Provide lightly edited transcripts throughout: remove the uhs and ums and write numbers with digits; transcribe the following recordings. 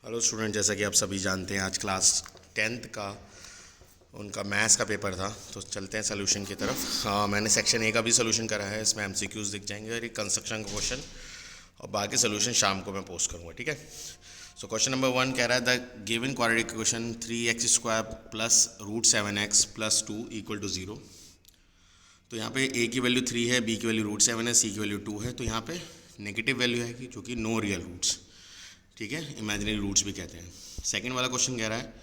Hello student, जैसा कि आप सभी जानते हैं आज क्लास 10th का उनका मैथ्स का पेपर था। तो चलते हैं सोल्यूशन की तरफ। मैंने सेक्शन ए का भी सोल्यूशन करा है, इसमें एमसीक्यूज दिख जाएंगे और एक कंस्ट्रक्शन का क्वेश्चन, और बाकी सोल्यूशन शाम को मैं पोस्ट करूँगा, ठीक है। सो क्वेश्चन नंबर 1 कह रहा है the given quadratic equation 3x² plus √7x plus 2 equal to 0। तो यहाँ पे a की वैल्यू 3 है, b की वैल्यू √7 है, c की वैल्यू 2 है। तो यहाँ पे नेगेटिव वैल्यू है जो कि नो रियल रूट्स, ठीक है, इमेजिनरी रूट्स भी कहते हैं। सेकंड वाला क्वेश्चन कह रहा है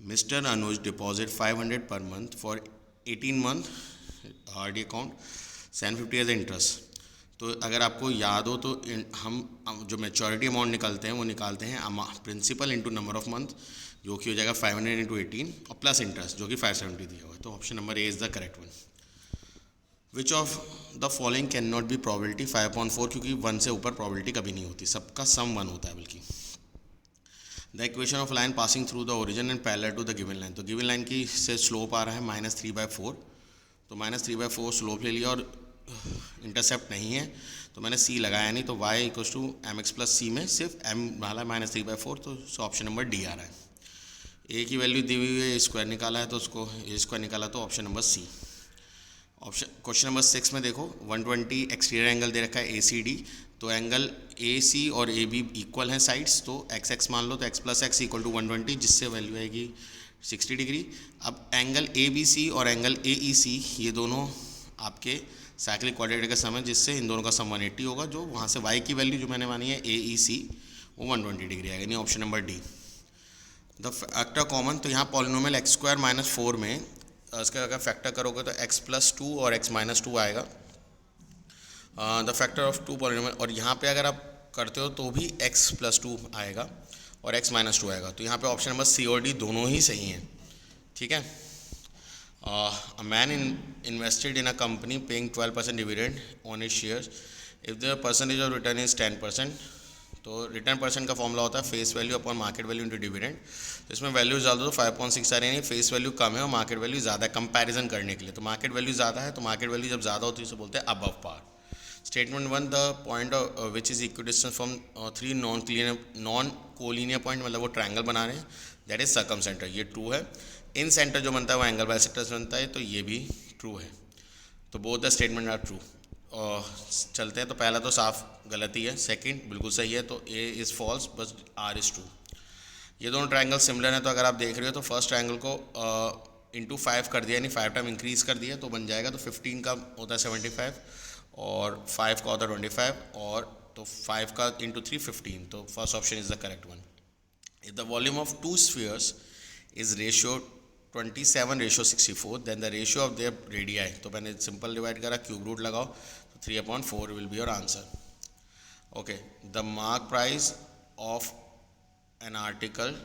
mister Anuj deposit 500 per month for 18 month RD account 750 as interest. तो अगर आपको याद हो तो हम जो मैच्योरिटी अमाउंट निकालते हैं वो निकालते हैं principal into number of month, जो कि हो जाएगा 500 इंटू 18 और प्लस इंटरेस्ट जो कि 570 दिया हुआ है। तो option number A is the correct one. Which of the following can not be probability 5/4, क्योंकि 1 से ऊपर प्रोबेबिलिटी कभी नहीं होती, सबका सम 1 होता है बल्कि। The equation of line passing through the origin and parallel to the given line. तो गिवन लाइन की से स्लोप आ रहा है -3/4, तो -3/4 स्लोप ले लिया और इंटरसेप्ट नहीं है तो मैंने c लगाया नहीं, तो y equals to mx plus C में सिर्फ m वाला -3/4, तो ऑप्शन नंबर डी आ रहा है। a की वैल्यू दी हुई है, स्क्वायर निकाला है तो उसको a² निकाला, तो option number C. Option question number 6 में देखो 120 एक्सटीरियर एंगल दे रखा है ACD, तो एंगल AC और AB इक्वल हैं साइड्स, तो x मान लो, तो x plus X equal to 120, जिससे वैल्यू आएगी 60 डिग्री। अब एंगल ABC और एंगल AEC ये दोनों आपके साइक्लिक क्वाड्रेटिक का सम है, जिससे इन दोनों का सम 180 होगा, जो वहाँ से y की वैल्यू जो मैंने मानी है AEC वो 120 डिग्री आएगा, यानी option number D. The factor common, तो यहाँ पॉलिनोमियल x² - 4 में इसका अगर फैक्टर करोगे तो x प्लस 2 और x माइनस 2 आएगा, द फैक्टर ऑफ 2 पॉलिनोमियल। और यहाँ पे अगर आप करते हो तो भी x प्लस 2 आएगा और x माइनस 2 आएगा, तो यहाँ पे ऑप्शन नंबर सी और डी दोनों ही सही हैं, ठीक है। A man invested in a company paying 12% dividend on is shares if the percentage of return is 10%। तो रिटर्न परसेंट का फॉर्मूला होता है face value upon market value into dividend. तो इसमें वैल्यू ज़्यादा तो 5.6 आ रही है, फेस वैल्यू कम है और मार्केट वैल्यू ज़्यादा है कंपैरिजन करने के लिए। तो मार्केट वैल्यू ज़्यादा है, तो मार्केट वैल्यू जब ज़्यादा होती है उसे बोलते हैं above par. Statement 1 the point which is equidistance from 3 non collinear point, मतलब वो ट्रायंगल बना रहे हैं, दैट इज सर्कम सेंटर, ये ट्रू है। इन सेंटर जो बनता है वो एंगल बाइसेक्टर बनता है, तो ये भी ट्रू है। तो both the statement are true. और चलते हैं, तो पहला तो साफ गलती है, सेकंड बिल्कुल सही है, तो ए इज़ फॉल्स बस आर इज़ ट्रू। ये दोनों ट्रायंगल सिमिलर हैं, तो अगर आप देख रहे हो तो फर्स्ट ट्रायंगल को इंटू 5 कर दिया, यानी 5 टाइम इंक्रीज़ कर दिया, तो बन जाएगा। तो 15 का होता है 75 और 5 का होता है 25, और तो 5 का इंटू 3 15, तो first option is the correct one. If the volume of 2 spheres is ratio 27:64, then the ratio of their radii, तो मैंने सिंपल डिवाइड करा, क्यूब रूट लगाओ, तो 3/4 will be your answer. Okay, the mark price of an article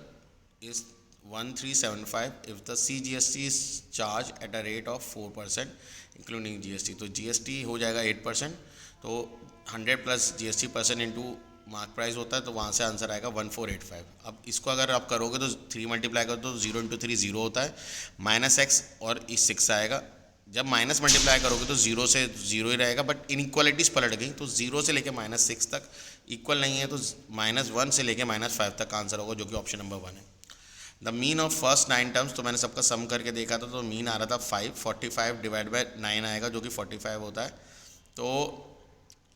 is 1375 if the CGST is charge at a rate of 4% including GST। तो GST हो जाएगा 8%, तो 100 plus GST percent into mark price होता है, तो वहाँ से आंसर आएगा 1485। अब इसको अगर आप करोगे तो 3 मल्टीप्लाई करो तो 0 इंटू 3 0 होता है, -x और इस 6 आएगा। जब माइनस मल्टीप्लाई करोगे तो 0 से 0 ही रहेगा, बट इनइक्वालिटीज़ पलट गई, तो 0 से लेके -6 तक इक्वल नहीं है, तो -1 से लेके -5 तक का आंसर होगा, जो कि ऑप्शन नंबर 1 है। The mean of first 9 terms, तो मैंने सबका सम करके देखा था, तो मीन आ रहा था 5, 45 डिवाइड बाई 9 आएगा, जो कि 45 होता है, तो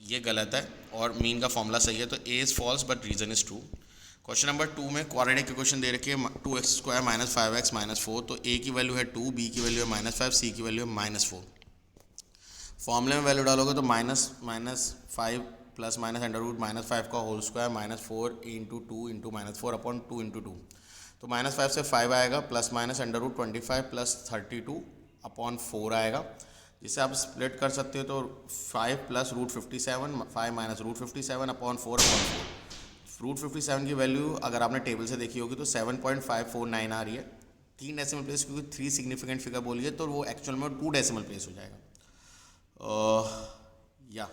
ये गलत है और मीन का फॉर्मूला सही है, तो A is false but reason is true. Question number 2 में क्वाड्रेटिक इक्वेशन दे रखी है 2x² - 5x - 4, तो a की वैल्यू है 2, b की वैल्यू है -5, c की वैल्यू है -4। फॉर्मूले में वैल्यू डालोगे तो -5 प्लस माइनस अंडर रूट -5 का whole square -4 into 2 into -4 upon 2 into 2, तो -5 से 5 आएगा, plus minus under root 25 plus 32 upon 4 आएगा, जिसे आप स्प्लिट कर सकते हो, तो 5 प्लस √57, 5 माइनस √57 अपॉन 4 √57 की वैल्यू अगर आपने टेबल से देखी होगी तो 7.549 आ रही है। 3 डेसिमल प्लेस, क्योंकि 3 सिग्निफिकेंट फिगर बोलिए तो वो एक्चुअल में 2 डेसिमल प्लेस हो जाएगा। या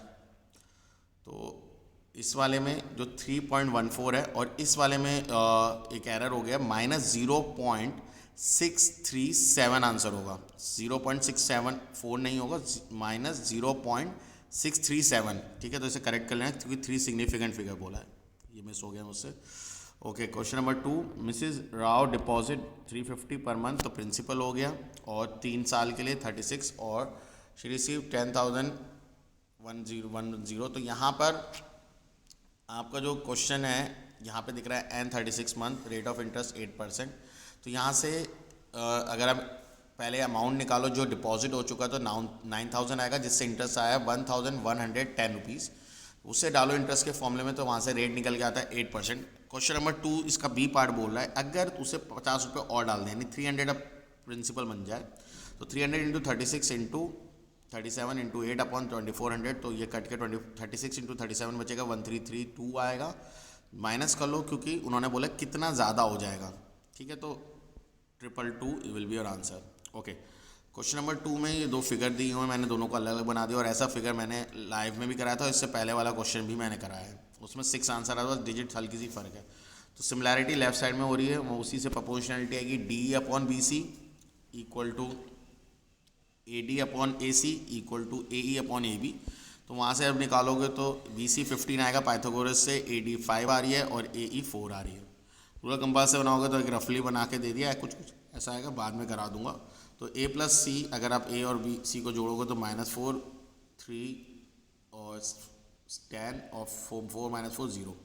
तो इस वाले में जो 3.14 है और इस वाले में एक एरर हो गया, -0.637 आंसर होगा, 0.674 नहीं होगा, -0.637, ठीक है। तो इसे करेक्ट कर लेना, क्योंकि 3 सिग्निफिकेंट फिगर बोला है, ये मिस हो गया मुझसे। Okay, question number 2, Mrs Rao deposit 350 per month, तो प्रिंसिपल हो गया, और 3 साल के लिए 36, और शी रिसीव 10,110। तो यहाँ पर आपका जो क्वेश्चन है यहाँ पे दिख रहा है N36 month, rate of interest 8%। तो यहाँ से अगर आप पहले अमाउंट निकालो जो डिपॉजिट हो चुका तो 9,000 आएगा, जिससे इंटरेस्ट आया 1,110 रुपीज़। उससे डालो इंटरेस्ट के फॉर्मूले में, तो वहाँ से रेट निकल के आता है 8%। क्वेश्चन नंबर 2 इसका बी पार्ट बोल रहा है, अगर उसे 50 रुपये और डाल दें, यानी 300 अब प्रिंसिपल बन जाए, तो 300 इंटू 36 इंटू 37 इंटू 8 अपॉन 2400, तो ये कट के 36 इंटू 37 बचेगा 1332 आएगा। माइनस कर लो क्योंकि उन्होंने बोला कितना ज़्यादा हो जाएगा, ठीक है, तो 222 will be your answer. Okay, question number 2 में ये 2 फिगर दी हुए हैं, मैंने दोनों को अलग अलग बना दिया, और ऐसा फिगर मैंने लाइव में भी कराया था, इससे पहले वाला क्वेश्चन भी मैंने कराया है, उसमें 6 आंसर आया, बस डिजिट हल्की सी फ़र्क है। तो सिमिलैरिटी लेफ्ट साइड में हो रही है, वो उसी से प्रोपोर्शनलिटी आएगी, D upon B C equal to A D upon A C equal to A E upon A B. तो वहाँ से अब निकालोगे तो बी सी 15 आएगा पाइथागोरस से, ए डी 5 आ रही है और ए ई 4 आ रही है। रूलर कंपास से बनाओगे तो एक रफली बना के दे दिया है, कुछ ऐसा आएगा, बाद में करा दूंगा। तो ए प्लस सी, अगर आप ए और बी सी को जोड़ोगे तो -4 3 और 10 और 4 -4 0।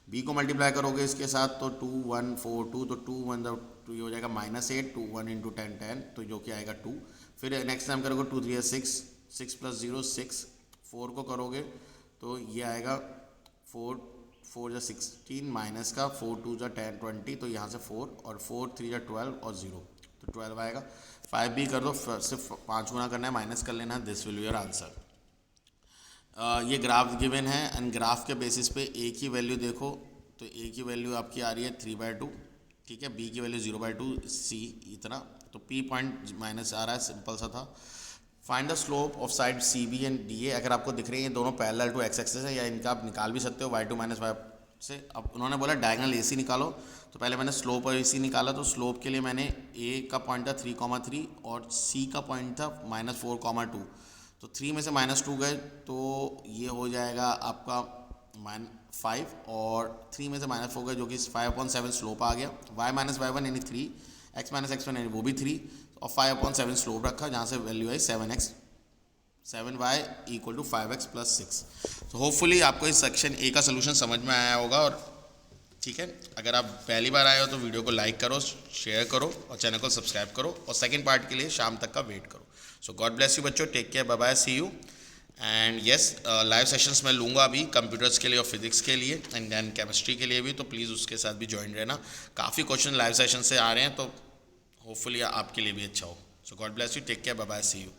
बी को मल्टीप्लाई करोगे इसके साथ तो 2 1 4 2, तो 2 1 2 ये हो जाएगा -8, 2 1 इंटू 10 10, तो जो कि आएगा 2। फिर नेक्स्ट टाइम करोगे 2 3 6, 6 + 0 6, 4 को करोगे तो ये आएगा 4 4 = 16 माइनस का 4 2 = 10 20, तो यहाँ से 4 और 4 3 = 12 और 0, तो 12 आएगा। 5 भी कर दो, सिर्फ 5 गुना करना है, माइनस कर लेना, this will be your answer. ये ग्राफ गिवन है, एंड ग्राफ के बेसिस पे ए की वैल्यू देखो, तो ए की वैल्यू आपकी आ रही है 3/2, ठीक है, बी की वैल्यू 0/2, सी इतना, तो पी पॉइंट माइनस आ रहा है, सिंपल सा था। Find the slope of side C B and D A, अगर आपको दिख रही है ये दोनों पैरेलल टू एक्स एक्सिस है, या इनका आप निकाल भी सकते हो y2 - y से। अब उन्होंने बोला डायगोनल ए सी निकालो, तो पहले मैंने स्लोप और ए सी निकाला, तो स्लोप के लिए मैंने ए का पॉइंट था 3,3 और सी का पॉइंट था -4,2, तो 3 में से -2 गए तो ये हो जाएगा आपका -5, और 3 में से -4 गए जो कि 5/7 स्लोप आ गया, y - y1 यानी 3, x - x1 यानी वो भी 3, और 5/7 स्लोप रखा, जहाँ से वैल्यू आई 7y = 5x + 6। तो होपफुली आपको इस सेक्शन ए का सोल्यूशन समझ में आया होगा, और ठीक है, अगर आप पहली बार आए हो तो वीडियो को लाइक करो, शेयर करो और चैनल को सब्सक्राइब करो, और सेकंड पार्ट के लिए शाम तक का वेट करो। सो गॉड ब्लेस यू बच्चों, take care, bye bye, see you. And yes, live sessions मैं लूँगा अभी कंप्यूटर्स के लिए और फिजिक्स के लिए, एंड देन केमिस्ट्री के लिए भी, तो प्लीज़ उसके साथ भी ज्वाइन रहना। काफ़ी क्वेश्चन लाइव सेशन से आ रहे हैं, तो होपफुली आपके लिए भी अच्छा हो। So God bless you, take care, bye bye, see you.